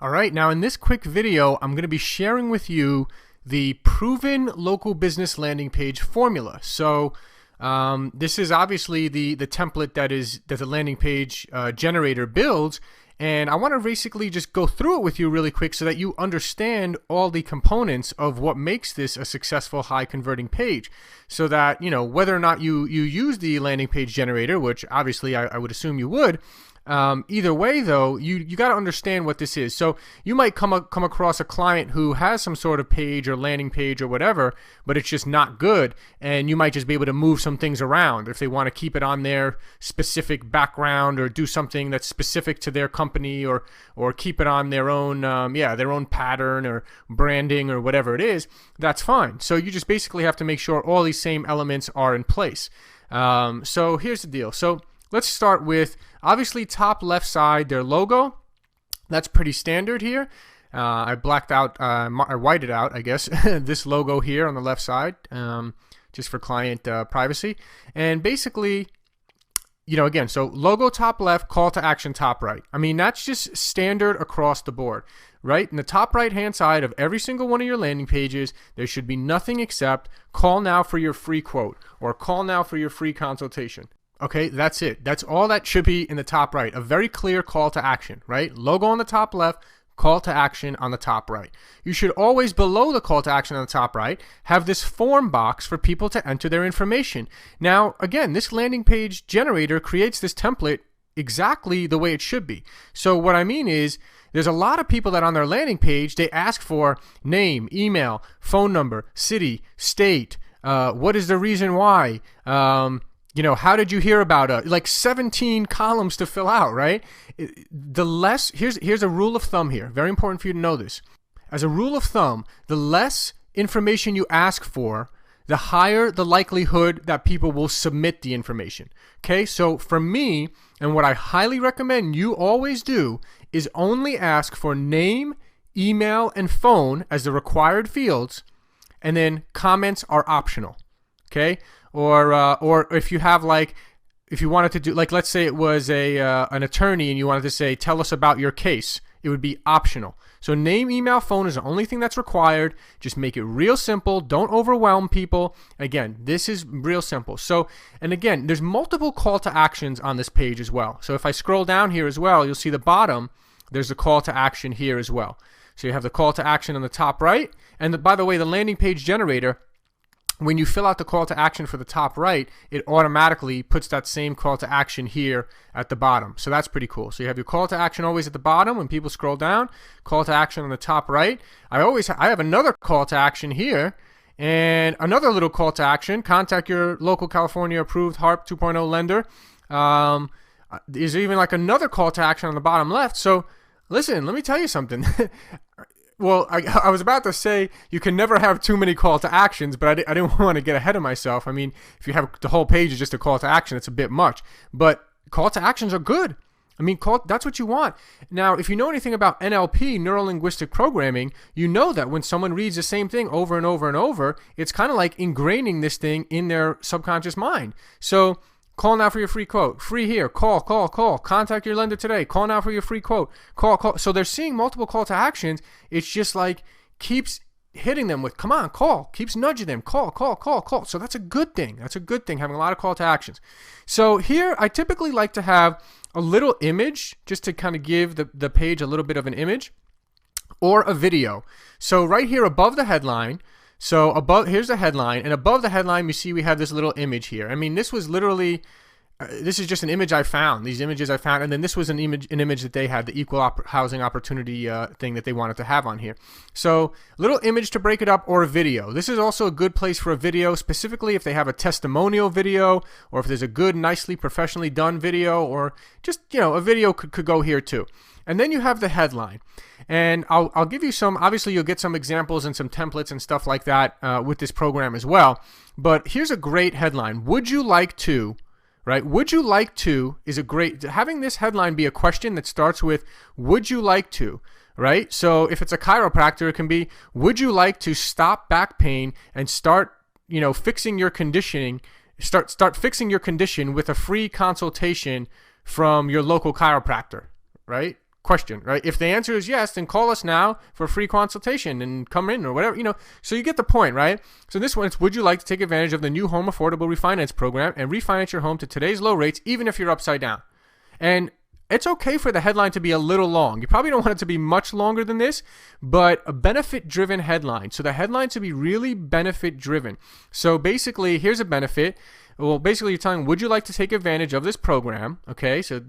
All right, now in this quick video, I'm going to be sharing with you the proven local business landing page formula. So this is obviously the template that the landing page generator builds, and I want to basically just go through it with you really quick so that you understand all the components of what makes this a successful high converting page, so that whether or not you use the landing page generator, which obviously I would assume you would. Either way though, you got to understand what this is. So you might come across a client who has some sort of page or landing page or whatever, but it's just not good, and you might just be able to move some things around if they want to keep it on their specific background or do something that's specific to their company, or keep it on their own their own pattern or branding or whatever it is. That's fine. So you just basically have to make sure all these same elements are in place. So here's the deal. So let's start with, obviously, top left side, their logo. That's pretty standard here. I blacked out, I whited out, I guess, this logo here on the left side, just for client privacy. And basically, again, so logo top left, call to action top right. I mean, that's just standard across the board, right? In the top right-hand side of every single one of your landing pages, there should be nothing except call now for your free quote or call now for your free consultation. Okay, that's it. That's all that should be in the top right. A very clear call to action, right? Logo on the top left, call to action on the top right. You should always, below the call to action on the top right, have this form box for people to enter their information. Now, again, this landing page generator creates this template exactly the way it should be. So what I mean is, there's a lot of people that on their landing page, they ask for name, email, phone number, city, state, what is the reason why, how did you hear about us? Like 17 columns to fill out, right? Here's a rule of thumb here. Very important for you to know this. As a rule of thumb, the less information you ask for, the higher the likelihood that people will submit the information. Okay, so for me, and what I highly recommend you always do, is only ask for name, email, and phone as the required fields, and then comments are optional. Okay? Or if you have, like, if you wanted to do, like, let's say it was an attorney and you wanted to say, tell us about your case, it would be optional. So name, email, phone is the only thing that's required. Just make it real simple. Don't overwhelm people. Again, this is real simple. So, and again, there's multiple call to actions on this page as well. So if I scroll down here as well, you'll see the bottom, there's a call to action here as well. So you have the call to action on the top right. And by the way, the landing page generator, when you fill out the call to action for the top right, it automatically puts that same call to action here at the bottom. So that's pretty cool. So you have your call to action always at the bottom when people scroll down, call to action on the top right. I have another call to action here, and another little call to action: contact your local California approved HARP 2.0 lender. There's even like another call to action on the bottom left. So listen, let me tell you something. Well, I was about to say you can never have too many call to actions, but I didn't want to get ahead of myself. I mean, if you have the whole page is just a call to action, it's a bit much. But call to actions are good. I mean, that's what you want. Now, if you know anything about NLP, neuro-linguistic programming, you know that when someone reads the same thing over and over and over, it's kind of like ingraining this thing in their subconscious mind. So call now for your free quote. Free here. Call. Contact your lender today. Call now for your free quote. Call. So they're seeing multiple call to actions. It's just like keeps hitting them with, come on, call. Keeps nudging them. Call. So that's a good thing. That's a good thing, having a lot of call to actions. So here, I typically like to have a little image just to kind of give the page a little bit of an image, or a video. So right here above the headline, here's the headline, and above the headline, you see we have this little image here. I mean, this was literally, this is just an image I found, these images I found, and then this was an image that they had, the equal housing opportunity thing that they wanted to have on here. So, little image to break it up, or a video. This is also a good place for a video, specifically if they have a testimonial video, or if there's a good, nicely, professionally done video, or just, a video could go here too. And then you have the headline. And I'll give you some, obviously you'll get some examples and some templates and stuff like that with this program as well. But here's a great headline. Would you like to, right? Would you like to is a great, having this headline be a question that starts with, would you like to, right? So if it's a chiropractor, it can be, would you like to stop back pain and start, fixing your conditioning, start fixing your condition with a free consultation from your local chiropractor, right? question, right? If the answer is yes, then call us now for a free consultation and come in or whatever, so you get the point, right? So this one, it's would you like to take advantage of the new home affordable refinance program and refinance your home to today's low rates, even if you're upside down? And it's okay for the headline to be a little long. You probably don't want it to be much longer than this, but a benefit-driven headline. So the headline should be really benefit-driven. So basically, here's a benefit. Well, basically, you're telling, would you like to take advantage of this program? Okay, so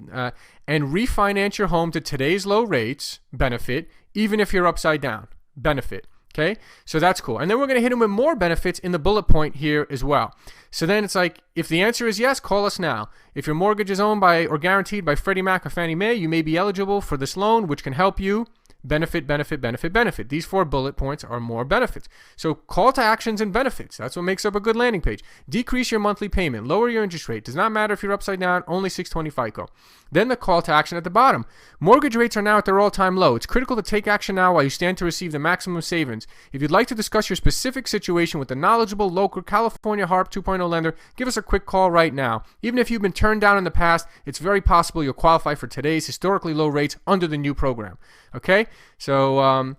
and refinance your home to today's low rates, benefit, even if you're upside down, benefit. Okay, so that's cool. And then we're going to hit them with more benefits in the bullet point here as well. So then it's like, if the answer is yes, call us now. If your mortgage is owned by or guaranteed by Freddie Mac or Fannie Mae, you may be eligible for this loan, which can help you. Benefit, benefit, benefit, benefit. These 4 bullet points are more benefits. So call to actions and benefits. That's what makes up a good landing page. Decrease your monthly payment. Lower your interest rate. Does not matter if you're upside down. Only 620 FICO. Then the call to action at the bottom. Mortgage rates are now at their all-time low. It's critical to take action now while you stand to receive the maximum savings. If you'd like to discuss your specific situation with the knowledgeable local California HARP 2.0 lender, give us a quick call right now. Even if you've been turned down in the past, it's very possible you'll qualify for today's historically low rates under the new program. Okay? So,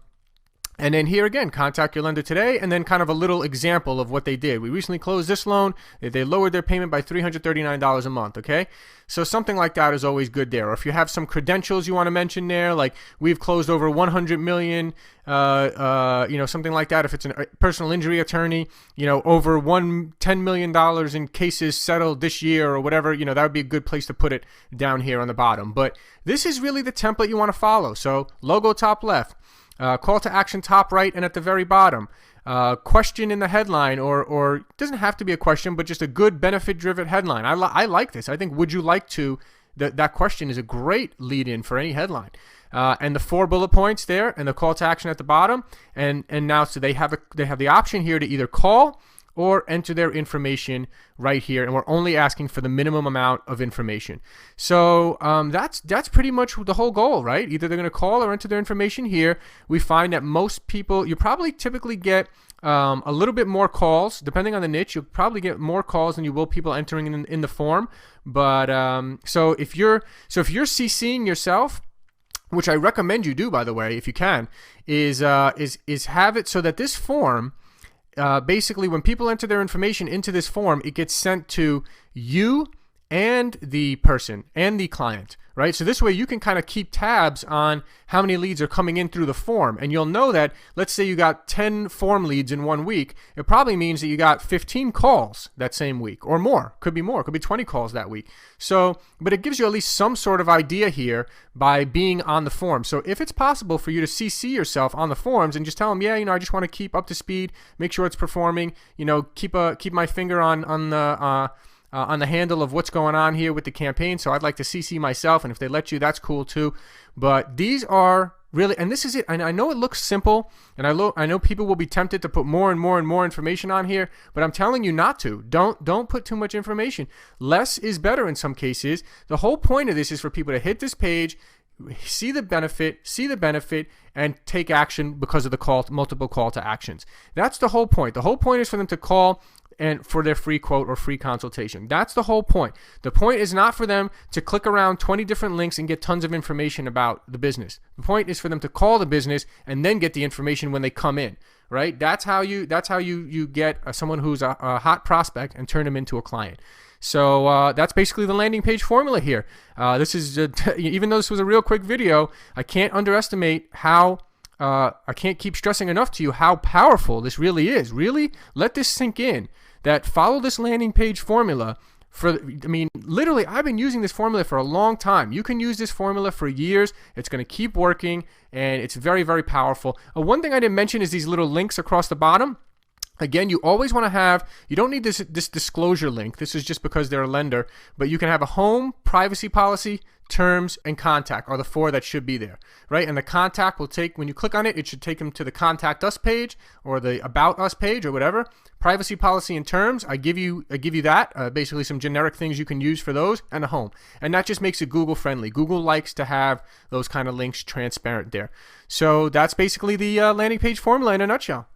and then here again, contact your lender today, and then kind of a little example of what they did. We recently closed this loan. They lowered their payment by $339 a month, okay? So something like that is always good there. Or if you have some credentials you want to mention there, like we've closed over 100 million, something like that. If it's a personal injury attorney, over $10 million in cases settled this year or whatever, that would be a good place to put it down here on the bottom. But this is really the template you want to follow. So logo top left. Call to action top right and at the very bottom. Question in the headline, or it doesn't have to be a question, but just a good benefit-driven headline. I like this. I think would you like to, that question is a great lead-in for any headline. And the 4 bullet points there and the call to action at the bottom. And now so they have the option here to either call or enter their information right here, and we're only asking for the minimum amount of information. So that's pretty much the whole goal, right? Either they're going to call or enter their information here. We find that most people, you probably typically get a little bit more calls, depending on the niche. You'll probably get more calls than you will people entering in the form. But so if you're CCing yourself, which I recommend you do, by the way, if you can, is have it so that this form. Basically, when people enter their information into this form, it gets sent to you and the person and the client, right? So this way you can kind of keep tabs on how many leads are coming in through the form. And you'll know that, let's say you got 10 form leads in 1 week, it probably means that you got 15 calls that same week or more. Could be more, could be 20 calls that week. So, but it gives you at least some sort of idea here by being on the form. So if it's possible for you to CC yourself on the forms and just tell them, yeah, I just want to keep up to speed, make sure it's performing, keep my finger on the handle of what's going on here with the campaign. So I'd like to CC myself, and if they let you, that's cool too. But these are really, and this is it. And I know it looks simple, and I know people will be tempted to put more and more and more information on here, but I'm telling you not to. Don't put too much information. Less is better in some cases. The whole point of this is for people to hit this page, see the benefit, and take action because of the multiple call to actions. That's the whole point. The whole point is for them to call and for their free quote or free consultation. That's the whole point. The point is not for them to click around 20 different links and get tons of information about the business. The point is for them to call the business and then get the information when they come in, right? That's how you get someone who's a hot prospect and turn them into a client. So that's basically the landing page formula here. This is even though this was a real quick video, I can't underestimate how I can't keep stressing enough to you how powerful this really is. Really let this sink in, that follow this landing page formula. Literally, I've been using this formula for a long time. You can use this formula for years. It's going to keep working, and it's very, very powerful. One thing I didn't mention is these little links across the bottom. Again, you always want to have, you don't need this disclosure link. This is just because they're a lender, but you can have a home, privacy policy, terms, and contact are the 4 that should be there, right? And the contact will take, when you click on it, it should take them to the contact us page or the about us page or whatever. Privacy policy and terms, I give you that, basically some generic things you can use for those, and a home. And that just makes it Google friendly. Google likes to have those kind of links transparent there. So that's basically the landing page formula in a nutshell.